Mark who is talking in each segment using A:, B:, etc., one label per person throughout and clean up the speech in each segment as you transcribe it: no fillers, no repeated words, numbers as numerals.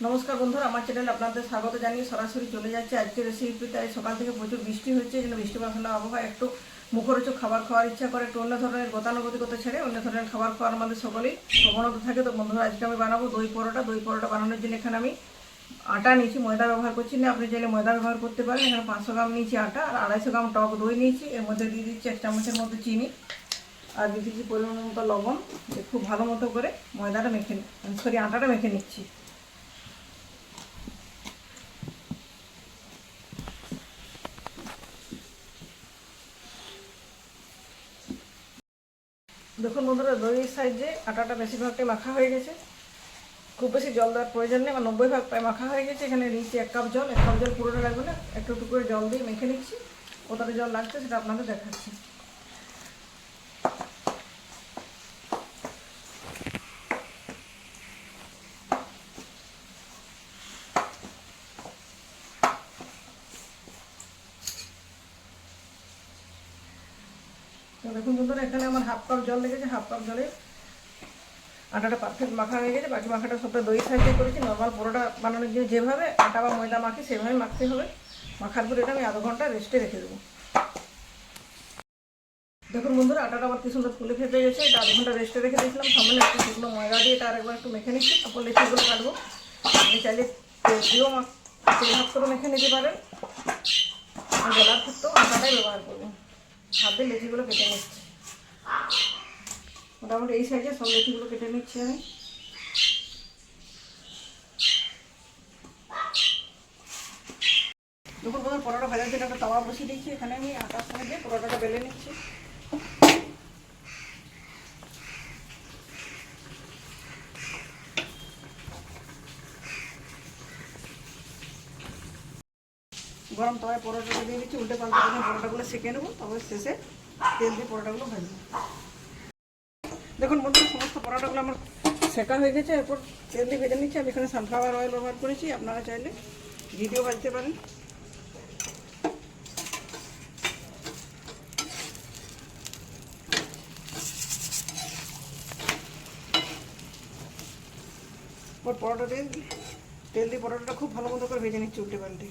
A: নমস্কার বন্ধুরা, আমার চ্যানেলে আপনাদের স্বাগত জানিয়ে সরাসরি চলে যাচ্ছে আজকের রেসিপিতে। সকাল থেকে প্রচুর বৃষ্টি হচ্ছে, যেন বৃষ্টি বাসনা আবহাওয়া একটু মুখরোচক খাবার খাওয়ার ইচ্ছা করে, একটু অন্য ধরনের গতানুগতিকতা ছেড়ে অন্য ধরনের খাবার খাওয়ার আমাদের সকলেই প্রবণতা থাকে। তো বন্ধুরা, আজকে আমি বানাবো দই পরোটা। দই পরোটা বানানোর জন্য এখানে আমি আটা নিয়েছি, ময়দা ব্যবহার করছি না, আপনি চাইলে ময়দা ব্যবহার করতে পারেন। এখানে 500 গ্রাম নিয়েছি আটা আর 250 গ্রাম টক দই নিয়েছি। এর মধ্যে দিয়ে দিচ্ছি 1 চামচের মতো চিনি আর দিয়ে দিচ্ছি পরিমাণ মতো লবণ। খুব ভালো মতো করে ময়দাটা আটাটা মেখে নিচ্ছি। দেখুন বন্ধুরা, দইয়ের সাইজে আটাটা বেশিরভাগটাই মাখা হয়ে গেছে, খুব বেশি জল দেওয়ার প্রয়োজন নেই। আমার 90 ভাগ প্রায় মাখা হয়ে গেছে। এখানে নিচ্ছি 1 কাপ জল। 1 কাপ জল পুরোটা লাগবে না, একটু একটু করে জল দিয়ে মেখে নিচ্ছি। কতটা জল লাগছে সেটা আপনাদের দেখাচ্ছি। তো দেখুন বন্ধুরা, এখানে আমার 1/2 কাপ জল লেগেছে। 1/2 কাপ জলে আটাটা পারফেক্ট মাখা হয়ে গেছে। বাকি মাখাটা সবটা দই সাইজে করেছি। নর্মাল পরোটা বানানোর জন্য যেভাবে আটা বা ময়দা মাখি সেভাবে মাখতে হবে। মাখার পর এটা আমি আধা ঘন্টা রেস্টে রেখে দেবো। দেখুন বন্ধুরা, আটাটা আমার কি সুন্দর ফুলে ফেপে গেছে। এটা আধা ঘন্টা রেস্টে রেখে দিয়েছিলাম। সামনে একটু শুকনো ময়দা দিয়ে এটা আরেকবার একটু মেখে নিচ্ছি। তারপর লেচিগুলো কাটবো। আপনি চাইলে তেল দিয়েও ভাগ করে মেখে নিতে পারেন। বেলার ক্ষেত্রেও আটাটাই ব্যবহার করবো। হাত দিয়ে লেচিগুলো কেটে নিচ্ছি। মোটামুটি এই সাইজে সব লেচিগুলো কেটে নিচ্ছি আমি। দেখুন বন্ধুরা, পরোটা ভাজার জন্য একটা তাওয়া বসিয়ে দিচ্ছি। এখানে আমি আটার সঙ্গে দিয়ে পরোটাটা বেলে নিচ্ছি। গরম তাওয়ায় পরোটাটা দিয়ে দিচ্ছি। উল্টে পাল্টে দিয়ে পরোটাগুলো সেঁকে নেবো, তারপরে শেষে তেল দিয়ে পরোটাগুলো ভাজবো। দেখুন বন্ধুরা, সমস্ত পরোটাগুলো আমার সেঁকা হয়ে গেছে। এরপর তেল দিয়ে ভেজে নিচ্ছি। আমি এখানে সানফ্লাওয়ার অয়েল ব্যবহার করেছি, আপনারা চাইলে ঘি দিয়েও ভাজতে পারেন। ওর পরোটা দিয়ে তেল দিয়ে পরোটাটা খুব ভালো মতো করে ভেজে নিচ্ছি উল্টে পাল্টে।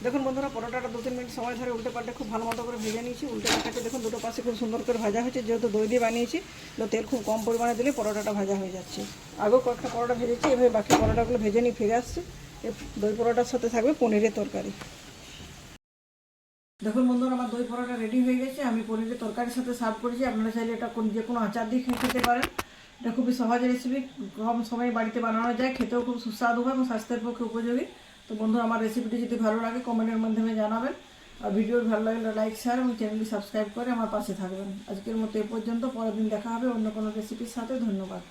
A: দেখুন বন্ধুরা, পরোটাটা 2-3 মিনিট সময় ধরে উল্টে পাল্টে খুব ভালো মতো করে ভেজে নিয়েছি। উল্টে পাল্টে দেখুন দুটো পাশে খুব সুন্দর করে ভাজা হয়েছে। যেহেতু দই দিয়ে বানিয়েছি, তো তেল খুব কম পরিমাণে দিলে পরোটাটা ভাজা হয়ে যাচ্ছে। আগেও কয়েকটা পরোটা ভেজেছি, এভাবে বাকি পরোটাগুলো ভেজে নিয়ে ফিরে আসছি। এই দই পরোটার সাথে থাকবে পনিরের তরকারি। দেখুন বন্ধুরা, আমার দই পরোটা রেডি হয়ে গেছে। আমি পনিরের তরকারির সাথে সার্ভ করেছি। আপনারা চাইলে এটা যে কোনো আচার দিয়ে খেতে পারেন। এটা খুবই সহজ রেসিপি, কম সময়ে বাড়িতে বানানো যায়, খেতেও খুব সুস্বাদু হয় এবং স্বাস্থ্যের পক্ষে উপযোগী। তো বন্ধুরা, আমার রেসিপিটি যদি ভালো লাগে কমেন্টের মাধ্যমে জানাবেন। আর ভিডিও ভালো লাগলে লাইক, শেয়ার এবং চ্যানেলটি সাবস্ক্রাইব করে আমার পাশে থাকবেন। আজকের মতো এ পর্যন্ত। পরের দিন দেখা হবে অন্য কোনো রেসিপির সাথে। ধন্যবাদ।